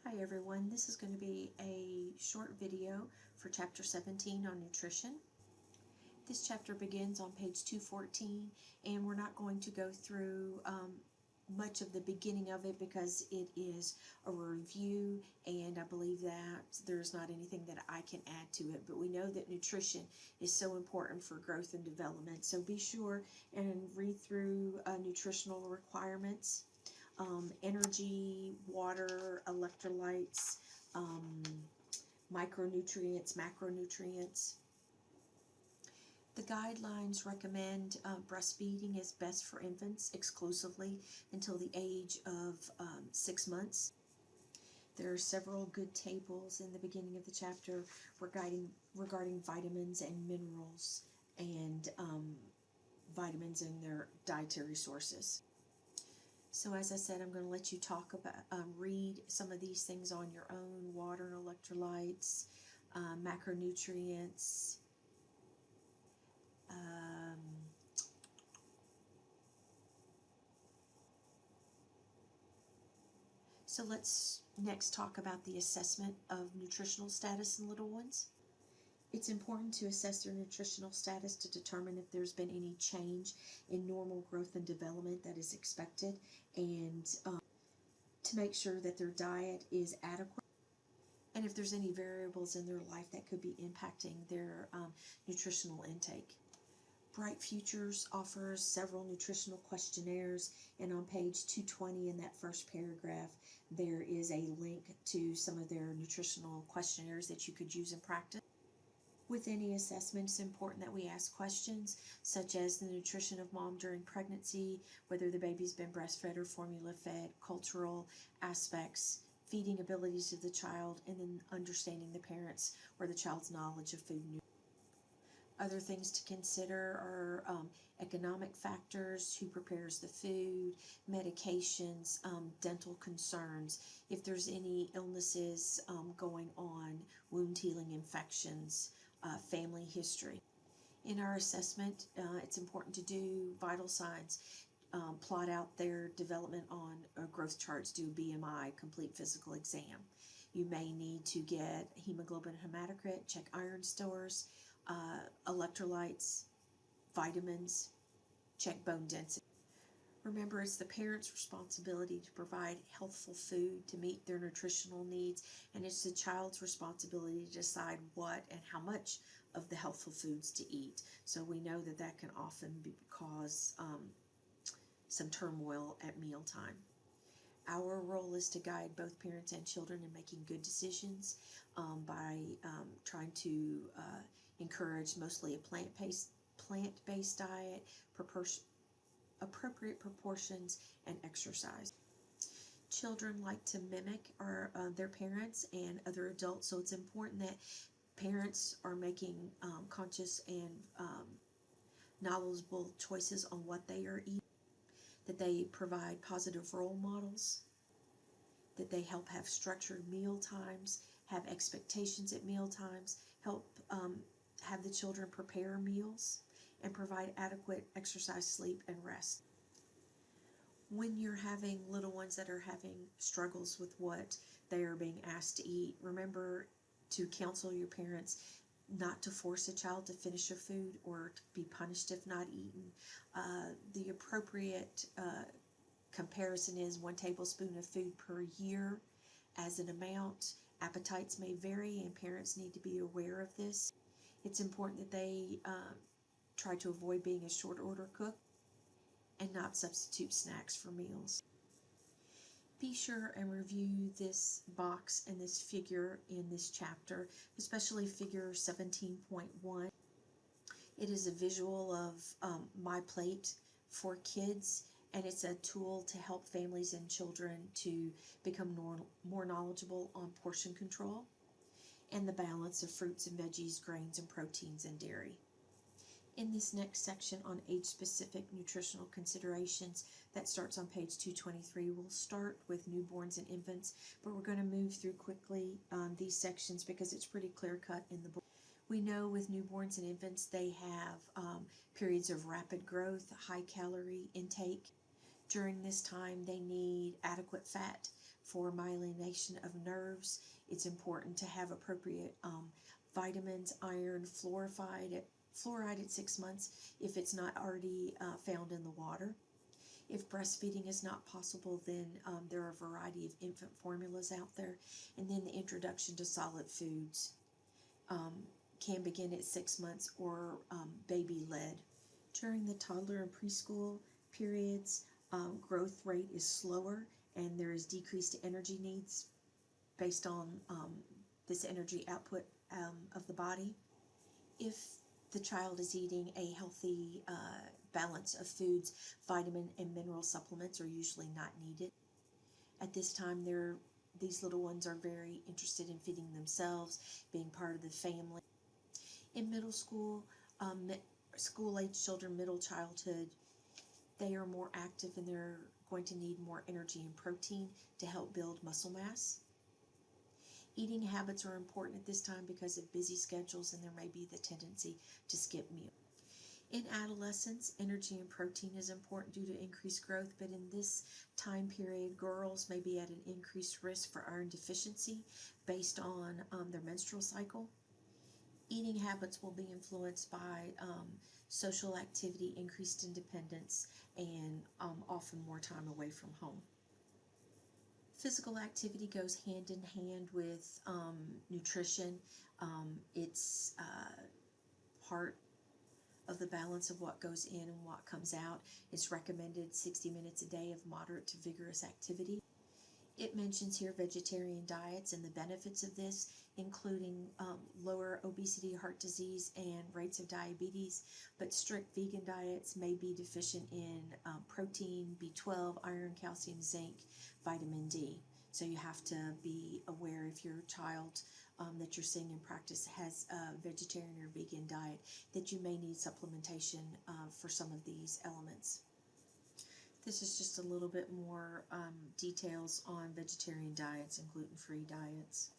Hi everyone, this is going to be a short video for chapter 17 on nutrition. This chapter begins on page 214 and we're not going to go through much of the beginning of it because it is a review and I believe that there's not anything that I can add to it, but we know that nutrition is so important for growth and development, so be sure and read through nutritional requirements. Energy, water, electrolytes, micronutrients, macronutrients. The guidelines recommend breastfeeding is best for infants exclusively until the age of 6 months. There are several good tables in the beginning of the chapter regarding vitamins and minerals and vitamins and their dietary sources. So as I said, I'm going to let you talk about, read some of these things on your own: water and electrolytes, macronutrients, so let's next talk about the assessment of nutritional status in little ones. It's important to assess their nutritional status to determine if there's been any change in normal growth and development that is expected, and to make sure that their diet is adequate, and if there's any variables in their life that could be impacting their nutritional intake. Bright Futures offers several nutritional questionnaires, and on page 220 in that first paragraph there is a link to some of their nutritional questionnaires that you could use in practice. With any assessment, it's important that we ask questions such as the nutrition of mom during pregnancy, whether the baby's been breastfed or formula fed, cultural aspects, feeding abilities of the child, and then understanding the parents or the child's knowledge of food nutrition. Other things to consider are economic factors, who prepares the food, medications, dental concerns, if there's any illnesses going on, wound healing, infections, family history. In our assessment, it's important to do vital signs, plot out their development on growth charts, do BMI, complete physical exam. You may need to get hemoglobin and hematocrit, check iron stores, electrolytes, vitamins, check bone density. Remember, it's the parent's responsibility to provide healthful food to meet their nutritional needs, and it's the child's responsibility to decide what and how much of the healthful foods to eat. So we know that that can often cause some turmoil at mealtime. Our role is to guide both parents and children in making good decisions by trying to encourage mostly a plant-based diet, appropriate proportions, and exercise. Children like to mimic their parents and other adults, so it's important that parents are making conscious and knowledgeable choices on what they are eating, that they provide positive role models, that they help have structured meal times, have expectations at meal times, help have the children prepare meals, and provide adequate exercise, sleep, and rest. When you're having little ones that are having struggles with what they are being asked to eat, remember to counsel your parents not to force a child to finish a food or to be punished if not eaten. The appropriate comparison is 1 tablespoon of food per year as an amount. Appetites may vary and parents need to be aware of this. It's important that they try to avoid being a short order cook and not substitute snacks for meals. Be sure and review this box and this figure in this chapter, especially figure 17.1. It is a visual of My Plate for kids, and it's a tool to help families and children to become more knowledgeable on portion control and the balance of fruits and veggies, grains and proteins, and dairy. In this next section on age-specific nutritional considerations that starts on page 223, we'll start with newborns and infants, but we're going to move through quickly these sections because it's pretty clear-cut in the book. We know with newborns and infants they have periods of rapid growth, high calorie intake. During this time they need adequate fat For myelination of nerves, it's important to have appropriate vitamins, iron, fluoride at 6 months if it's not already found in the water. If breastfeeding is not possible, then there are a variety of infant formulas out there. And then the introduction to solid foods can begin at 6 months or baby-led. During the toddler and preschool periods, growth rate is slower and there is decreased energy needs based on this energy output of the body. If the child is eating a healthy balance of foods, vitamin and mineral supplements are usually not needed. At this time, these little ones are very interested in feeding themselves, being part of the family. In middle school, school-age children, middle childhood, they are more active and they're going to need more energy and protein to help build muscle mass. Eating habits are important at this time because of busy schedules, and there may be the tendency to skip meals. In adolescence, energy and protein is important due to increased growth, but in this time period, girls may be at an increased risk for iron deficiency based on their menstrual cycle. Eating habits will be influenced by social activity, increased independence, and often more time away from home. Physical activity goes hand in hand with nutrition. It's part of the balance of what goes in and what comes out. It's recommended 60 minutes a day of moderate to vigorous activity. It mentions here vegetarian diets and the benefits of this, including lower obesity, heart disease, and rates of diabetes, but strict vegan diets may be deficient in protein, B12, iron, calcium, zinc, vitamin D. So you have to be aware if your child that you're seeing in practice has a vegetarian or vegan diet that you may need supplementation for some of these elements. This is just a little bit more details on vegetarian diets and gluten-free diets.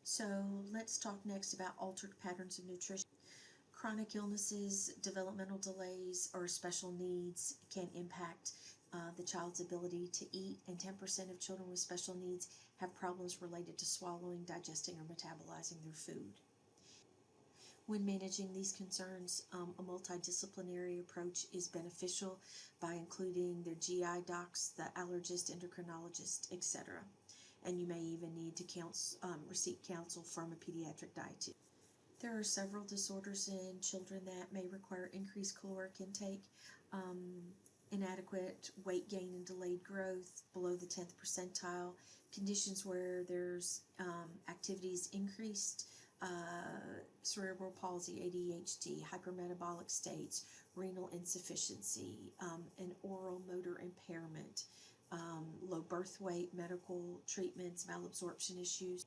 So let's talk next about altered patterns of nutrition. Chronic illnesses, developmental delays, or special needs can impact the child's ability to eat, and 10% of children with special needs have problems related to swallowing, digesting, or metabolizing their food. When managing these concerns, a multidisciplinary approach is beneficial by including their GI docs, the allergist, endocrinologist, etc. And you may even need to seek counsel from a pediatric dietitian. There are several disorders in children that may require increased caloric intake, inadequate weight gain and delayed growth, below the 10th percentile, conditions where there's activities increased, cerebral palsy, ADHD, hypermetabolic states, renal insufficiency, and oral motor impairment, low birth weight, medical treatments, malabsorption issues.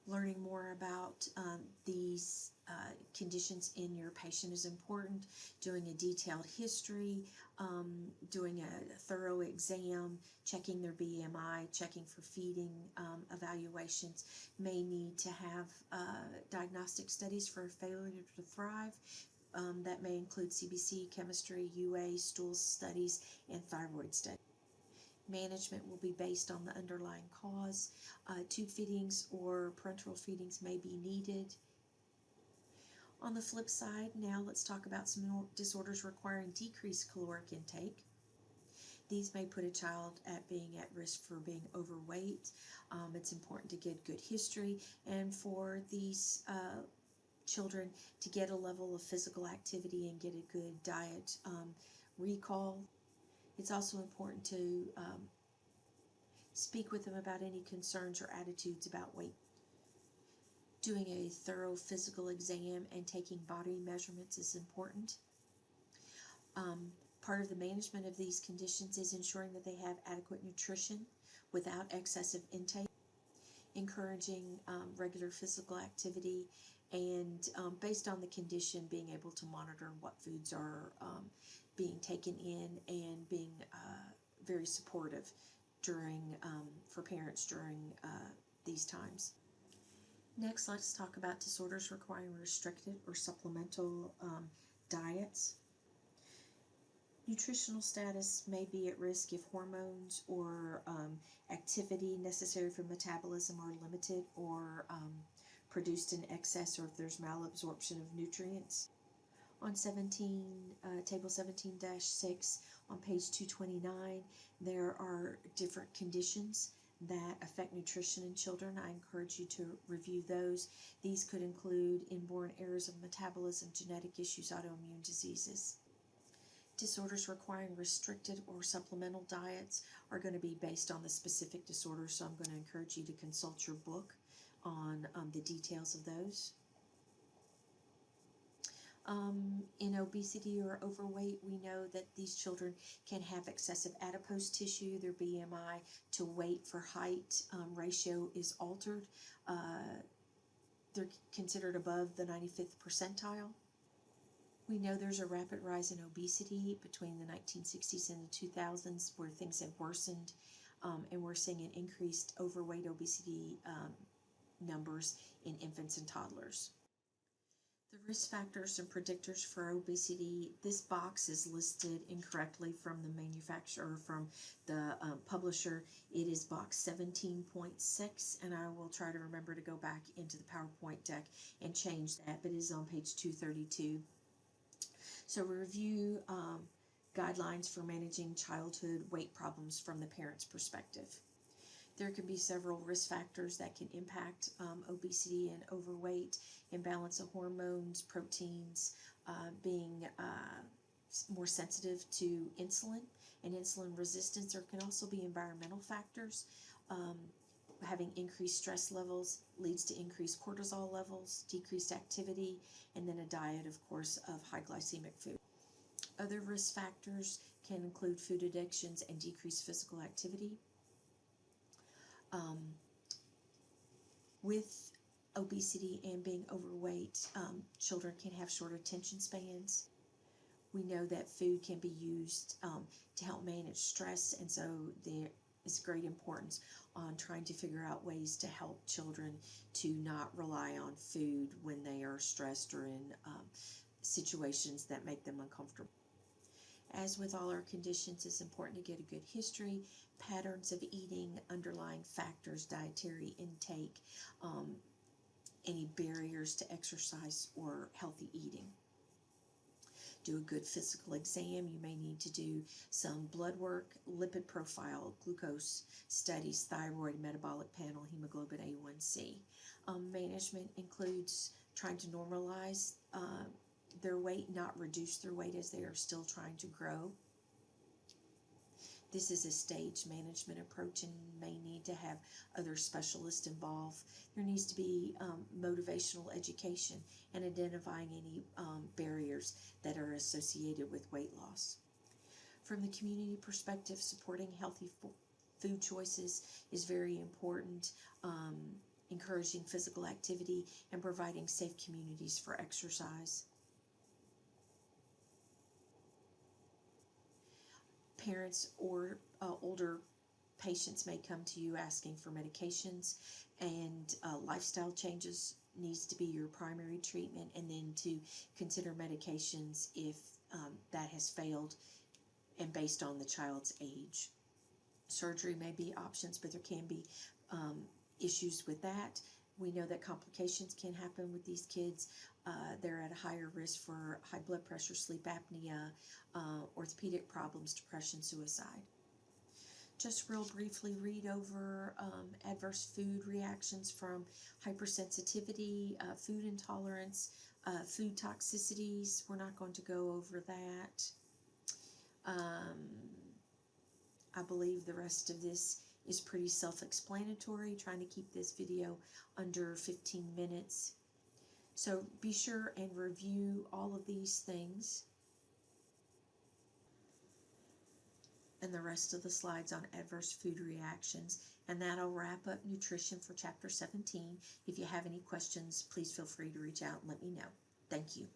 Learning more about these conditions in your patient is important. Doing a detailed history, doing a thorough exam, checking their BMI, checking for feeding evaluations. May need to have diagnostic studies for failure to thrive. That may include CBC, chemistry, UA, stool studies, and thyroid studies. Management will be based on the underlying cause. Tube feedings or parenteral feedings may be needed. On the flip side, now let's talk about some disorders requiring decreased caloric intake. These may put a child at being at risk for being overweight. It's important to get good history, and for these children to get a level of physical activity and get a good diet recall. It's also important to speak with them about any concerns or attitudes about weight. Doing a thorough physical exam and taking body measurements is important. Part of the management of these conditions is ensuring that they have adequate nutrition without excessive intake, encouraging regular physical activity, and based on the condition, being able to monitor what foods are being taken in, and being very supportive for parents during these times. Next, let's talk about disorders requiring restricted or supplemental diets. Nutritional status may be at risk if hormones or activity necessary for metabolism are limited or produced in excess, or if there's malabsorption of nutrients. On table 17-6 on page 229, there are different conditions that affect nutrition in children. I encourage you to review those. These could include inborn errors of metabolism, genetic issues, autoimmune diseases. Disorders requiring restricted or supplemental diets are going to be based on the specific disorder, so I'm going to encourage you to consult your book on the details of those. In obesity or overweight, we know that these children can have excessive adipose tissue. Their BMI to weight for height ratio is altered. They're considered above the 95th percentile. We know there's a rapid rise in obesity between the 1960s and the 2000s, where things have worsened, and we're seeing an increased overweight obesity numbers in infants and toddlers. The risk factors and predictors for obesity, this box is listed incorrectly from the manufacturer, from the publisher. It is box 17.6, and I will try to remember to go back into the PowerPoint deck and change that, but it is on page 232. So review guidelines for managing childhood weight problems from the parent's perspective. There can be several risk factors that can impact obesity and overweight: imbalance of hormones, proteins, being more sensitive to insulin and insulin resistance. There can also be environmental factors. Having increased stress levels leads to increased cortisol levels, decreased activity, and then a diet, of course, of high glycemic food. Other risk factors can include food addictions and decreased physical activity. With obesity and being overweight, children can have short attention spans. We know that food can be used to help manage stress, and so there is great importance on trying to figure out ways to help children to not rely on food when they are stressed or in situations that make them uncomfortable. As with all our conditions, it's important to get a good history, patterns of eating, underlying factors, dietary intake, any barriers to exercise or healthy eating. Do a good physical exam. You may need to do some blood work, lipid profile, glucose studies, thyroid, metabolic panel, hemoglobin A1C. Management includes trying to normalize their weight, not reduce their weight as they are still trying to grow. This is a stage management approach and may need to have other specialists involved. There needs to be motivational education and identifying any barriers that are associated with weight loss. From the community perspective, supporting healthy food choices is very important. Encouraging physical activity and providing safe communities for exercise. Parents or older patients may come to you asking for medications, and lifestyle changes needs to be your primary treatment, and then to consider medications if that has failed and based on the child's age. Surgery may be options, but there can be issues with that. We know that complications can happen with these kids. They're at a higher risk for high blood pressure, sleep apnea, orthopedic problems, depression, suicide. Just real briefly read over adverse food reactions from hypersensitivity, food intolerance, food toxicities. We're not going to go over that. I believe the rest of this is pretty self-explanatory, trying to keep this video under 15 minutes. So be sure and review all of these things and the rest of the slides on adverse food reactions, and that'll wrap up nutrition for chapter 17. If you have any questions, please feel free to reach out and let me know. Thank you.